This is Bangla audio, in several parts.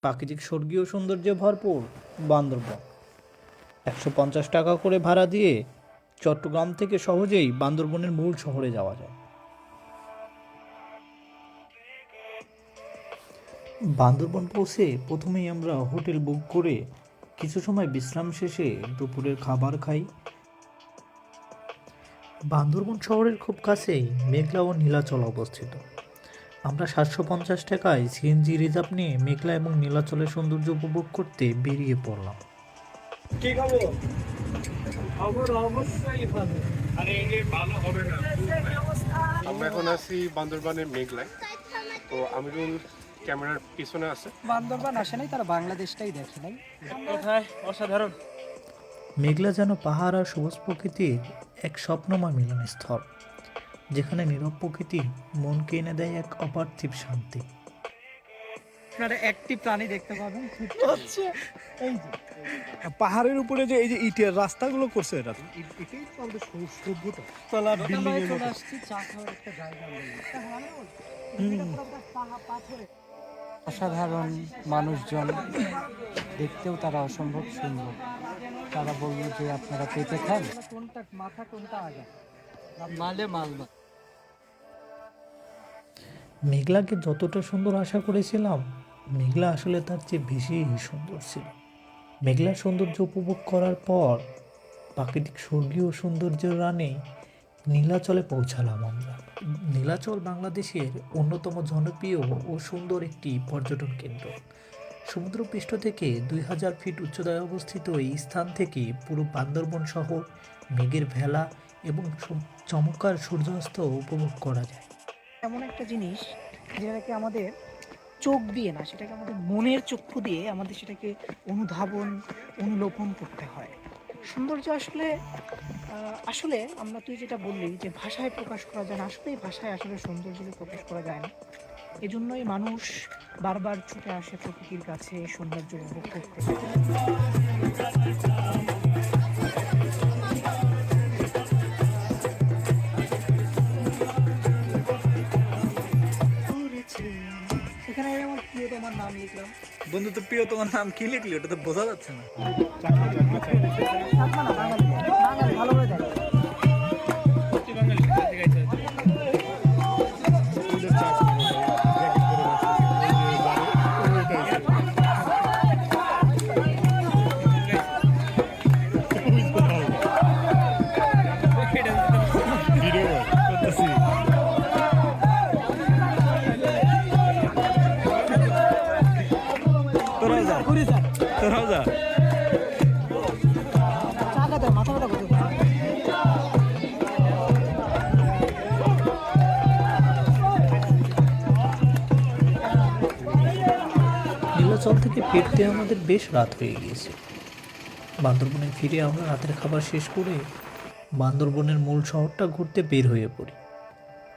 প্রাকৃতিক স্বর্গীয় সৌন্দর্যে ভরপুর বান্দরবন। 150 টাকা করে ভাড়া দিয়ে চট্টগ্রাম থেকে সহজেই বান্দরবনের মূল শহরে যাওয়া যায়। বান্দরবন পৌঁছে প্রথমেই আমরা হোটেল বুক করে কিছু সময় বিশ্রাম শেষে দুপুরের খাবার খাই। বান্দরবন শহরের খুব কাছেই মেঘলা ও নীলাচল অবস্থিত। আমরা 750 টাকায় সিএনজি রিজার্ভ নিয়ে মেঘলা এবং নীলাচলের সৌন্দর্য উপভোগ করতে বেরিয়ে পড়লাম। কি খবর? খবর অবশ্যই ভালো। আরে এই ভালো হবে না। আমরা এখন আছি বান্দরবানের মেঘলায়। তো আমিরুল ক্যামেরার পিছনে আছে। বান্দরবান আসে নাই, তারা বাংলাদেশটাই দেখে নাই। কোথায় অসাধারণ। মেঘলা যেন পাহাড় আর সবুজ প্রকৃতির এক স্বপ্নময় মিলনস্থল, যেখানে নীরব প্রকৃতি মনকে এনে দেয় এক অপার্থিব শান্তি। আপনারা একটি প্রাণী দেখতে পাবেন, সেটা হচ্ছে এই যে পাহাড়ের উপরে যে এই যে ইটের রাস্তাগুলো করছে, এটা এটাই তো আমাদের সভ্যতা। তলা বিল্ডিং এর চলে মতো। আসছি চা খাওয়ার একটা জায়গা। অসাধারণ মানুষজন, দেখতেও তারা অসম্ভব সুন্দর। তারা বলল যে আপনারা পেতে খান, কোনটা মাথা কোনটা আগে, মালে মালবা। মেঘলাকে যতটা সুন্দর আশা করেছিলাম, মেঘলা আসলে তার চেয়ে বেশি সুন্দর ছিল। মেঘলার সৌন্দর্য উপভোগ করার পর প্রাকৃতিক স্বর্গীয় সৌন্দর্যের রানে নীলাচলে পৌঁছালাম আমরা। নীলাচল বাংলাদেশের অন্যতম জনপ্রিয় ও সুন্দর একটি পর্যটন কেন্দ্র। সমুদ্রপৃষ্ঠ থেকে 2000 ফিট উচ্চতায় অবস্থিত এই স্থান থেকে পুরো বান্দরবন শহর, মেঘের ভেলা এবং চমৎকার সূর্যাস্ত উপভোগ করা যায়। এমন একটা জিনিস যেটাকে আমাদের চোখ দিয়ে না, সেটাকে আমাদের মনের চক্ষু দিয়ে আমাদের সেটাকে অনুলোপন করতে হয়। সৌন্দর্য আসলে আসলে আমরা, তুই যেটা বললি যে ভাষায় প্রকাশ করা যায় না, আসলে এই ভাষায় আসলে সৌন্দর্যকে প্রকাশ করা যায় না। এজন্যই মানুষ বারবার ছুটে আসে প্রকৃতির কাছে সৌন্দর্য উপভোগ করতে। এখানে আমার প্রিয় তোমার নাম লিখলাম। বন্ধু, তো প্রিয় তোমার নাম কি লিখলি? ওটা তো বোঝা যাচ্ছে না। থাকবা না, বাঙালি বাঙালি ভালো করে দেয়। তোরাও যা, তোরাও যা। চাকা দেয়, মাথা ব্যথা করতে। নীলাচল থেকে ফিরতে আমাদের বেশ রাত হয়ে গিয়েছে। বান্দরবনে ফিরে আমরা রাতের খাবার শেষ করে বান্দরবনের মূল শহরটা ঘুরতে বের হয়ে পড়ি।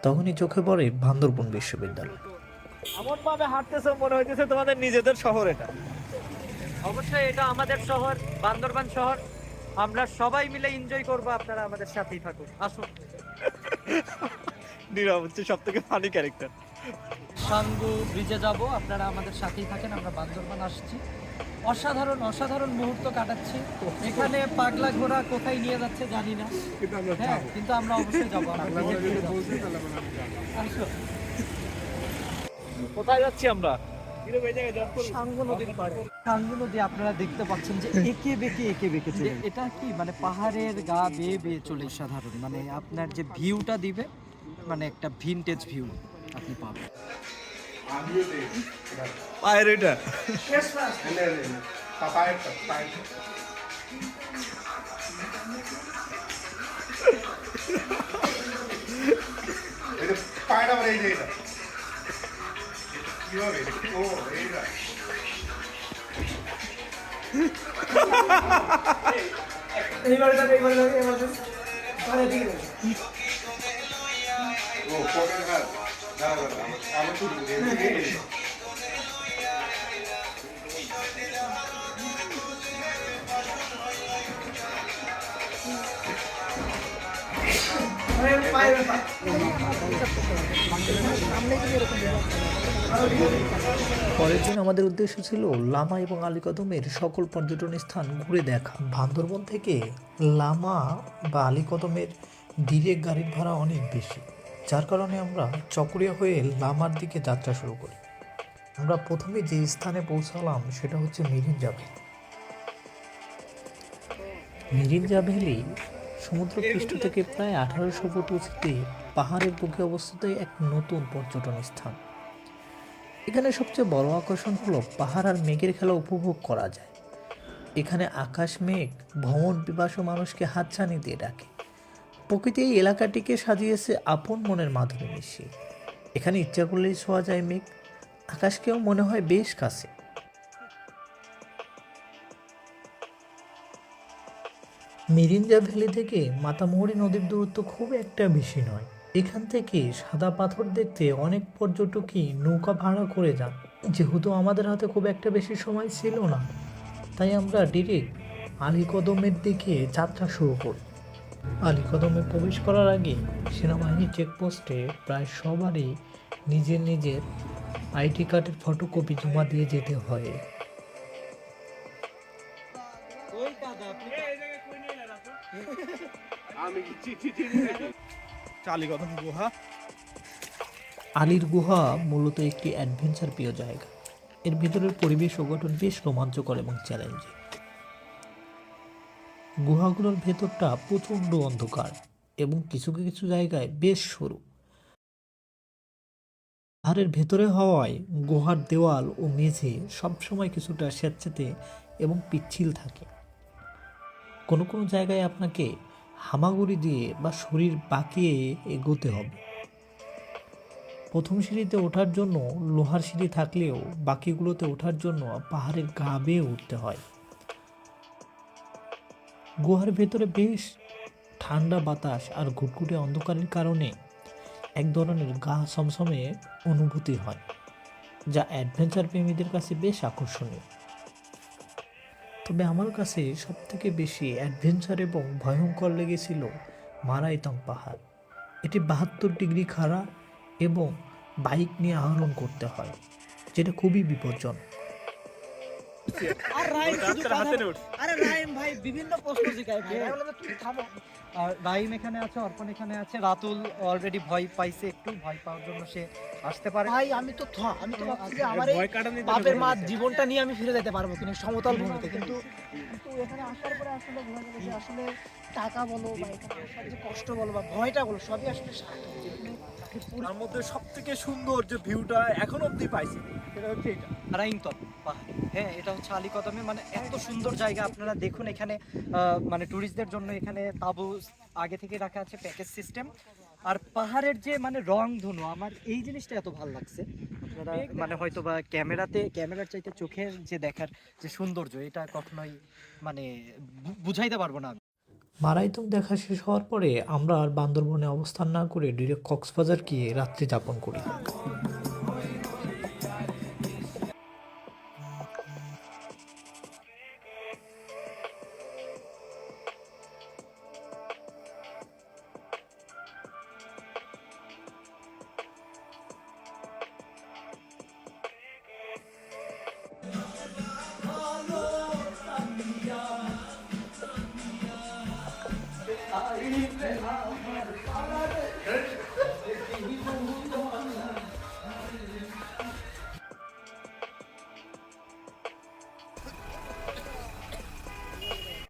তখনই চোখে পড়ে বান্দরবন বিশ্ববিদ্যালয়। এমন ভাবে হাঁটতেছে মনে হইতেছে তোমাদের নিজেদের শহর এটা। অবশ্যই এটা আমাদের শহর, বান্দরবান শহর। আমরা সবাই মিলে এনজয় করব, আপনারা আমাদের সাথেই থাকুন, আসুন। নীরব হচ্ছে সব থেকে ফানি ক্যারেক্টার। সাঙ্গু ব্রিজে যাব, আপনারা আমাদের সাথেই থাকেন। আমরা বান্দরবান আসছি, অসাধারণ অসাধারণ মুহূর্ত কাটাচ্ছি এখানে। পাগলা ঘোড়া কোথায় নিয়ে যাচ্ছে জানি না, হ্যাঁ, কিন্তু আমরা অবশ্যই যাবো। আসো। কোথায় যাচ্ছি আমরা? সাঙ্গু নদীর পাড়ে। সাঙ্গু নদী আপনারা দেখতে পাচ্ছেন যে এঁকে বেঁকে চলে। এটা কি মানে পাহাড়ের গা বেয়ে বেয়ে চলে। সাধারণ মানে আপনার যে ভিউটা দিবে, মানে একটা ভিনটেজ ভিউ আপনি পাবেন। পায়ের এটা পায়টা এই যে এটা কিভাবে? ও এইটা ও পকেট ঘাট। দাঁড়া আমার তো সামনে যদি এরকম পরের দিন আমাদের উদ্দেশ্য ছিল লামা এবং আলীকদমের সকল পর্যটন স্থান ঘুরে দেখা। বান্দরবন থেকে লামা বা আলীকদমের ডিরেক্ট গাড়ির ভাড়া অনেক বেশি, যার কারণে আমরা চকরিয়া হয়ে লামার দিকে যাত্রা শুরু করি। আমরা প্রথমে যে স্থানে পৌঁছালাম সেটা হচ্ছে মিরিঞ্জা ভ্যালি। মিরিঞ্জা ভ্যালি সমুদ্রপৃষ্ঠ থেকে প্রায় 1800 ফুট উঁচুতে পাহাড়ের বুকে অবস্থিত এক নতুন পর্যটন স্থান। এখানে সবচেয়ে বড় আকর্ষণ হলো পাহাড় আর মেঘের খেলা উপভোগ করা যায়। এখানে আকাশ মেঘ ভ্রমণ পিপাসু মানুষকে হাতছানি দিয়ে ডাকে। প্রকৃতি এই এলাকাটিকে সাজিয়েছে আপন মনের মাধুরী মিশিয়ে। এখানে ইচ্ছা করলেই ছোঁয়া যায় মেঘ, আকাশকেও মনে হয় বেশ কাছে। মিরিঞ্জা ভ্যালি থেকে মাতামুহুরী নদীর দূরত্ব খুব একটা বেশি নয়। এখান থেকে সাদা পাথর দেখতে অনেক পর্যটকই নৌকা ভাড়া করে যান। যেহেতু আমাদের হাতে খুব একটা বেশি সময় ছিল না, তাই আমরা ডিরেক্ট আলীকদমের দিকে যাত্রা শুরু করি। আলীকদমে প্রবেশ করার আগে সেনাবাহিনী চেকপোস্টে প্রায় সবারই নিজের নিজের আইডি কার্ডের ফটোকপি জমা দিয়ে যেতে হয়। চালিকদম গুহা। আলীর গুহা মূলত একটি অ্যাডভেঞ্চার প্রিয় জায়গা। এর ভিতরের পরিবেশ ও গঠন বেশ রোমাঞ্চকর এবং চ্যালেঞ্জিং। গুহাগুলোর ভেতরটা প্রচণ্ড অন্ধকার এবং কিছু কিছু জায়গায় বেশ সরু। পাহাড়ের ভেতরে হওয়ায় গুহার দেওয়াল ও মেঝে সবসময় কিছুটা স্যাঁতসেঁতে এবং পিচ্ছিল থাকে। কোনো কোনো জায়গায় আপনাকে হামাগুড়ি দিয়ে বা শরীর বাঁকিয়ে এগোতে হবে। প্রথম সিঁড়িতে ওঠার জন্য লোহার সিঁড়ি থাকলেও বাকিগুলোতে ওঠার জন্য পাহাড়ের গা বেয়ে উঠতে হয়। গুহার ভেতরে বেশ ঠান্ডা বাতাস আর ঘুটঘুটে অন্ধকারের কারণে এক ধরনের গা সমসমে অনুভূতি হয়, যা অ্যাডভেঞ্চার প্রেমীদের কাছে বেশ আকর্ষণীয়। তবে আমার কাছে সবথেকে বেশি অ্যাডভেঞ্চার এবং ভয়ঙ্কর লেগেছিল মারাইতং পাহাড়। এটি 72 ডিগ্রি খাড়া এবং বাইক নিয়ে আরোহণ করতে হয়, যেটা খুবই বিপজ্জনক। আর রাইম শুধু আরে রাইম ভাই বিভিন্ন প্রশ্ন জিজ্ঞাসা ভাই আমি বললাম তুমি থামো। আর রাহিম এখানে আছে, অর্পণ এখানে আছে, রাতুল অলরেডি ভয় পাইছে, একটু ভয় পাওয়ার জন্য সে আসতে পারে। ভাই আমি তো ভাবছি যে আমার এই বাপের মা জীবনটা নিয়ে আমি ফিরে যেতে পারবো কিনা সমতল ভূমিতে, কিন্তু কিন্তু এখানে আসার পরে আসলে বোঝা গেল যে আসলে টাকা বলো বা এখানে আসার যে কষ্ট বলো বা ভয়টা বলো সবই আসলে সার্থক। যেখানে তার মধ্যে সব থেকে সুন্দর যে ভিউটা এখন অব্দি পাইছি সেটা হচ্ছে এটা। রাইমতল পাহাড়, হ্যাঁ এটা হচ্ছে আলীকদমে, মানে এত সুন্দর জায়গা। আপনারা দেখুন এখানে মানে ট্যুরিস্টদের জন্য এখানে তাঁবু আগে থেকে রাখা আছে, প্যাকেজ সিস্টেম। আর পাহাড়ের যে মানে রং ধনু, আমার এই জিনিসটা এত ভালো লাগছে। আপনারা মানে হয়তো বা ক্যামেরার চাইতে চোখের যে দেখার যে সৌন্দর্য, এটা কখনোই মানে বুঝাইতে পারবো না। মারাইতং দেখা শেষ হওয়ার পরে আমরা আর বান্দরবনে অবস্থান না করে ডিরেক্ট কক্সবাজার গিয়ে রাত্রি যাপন করি।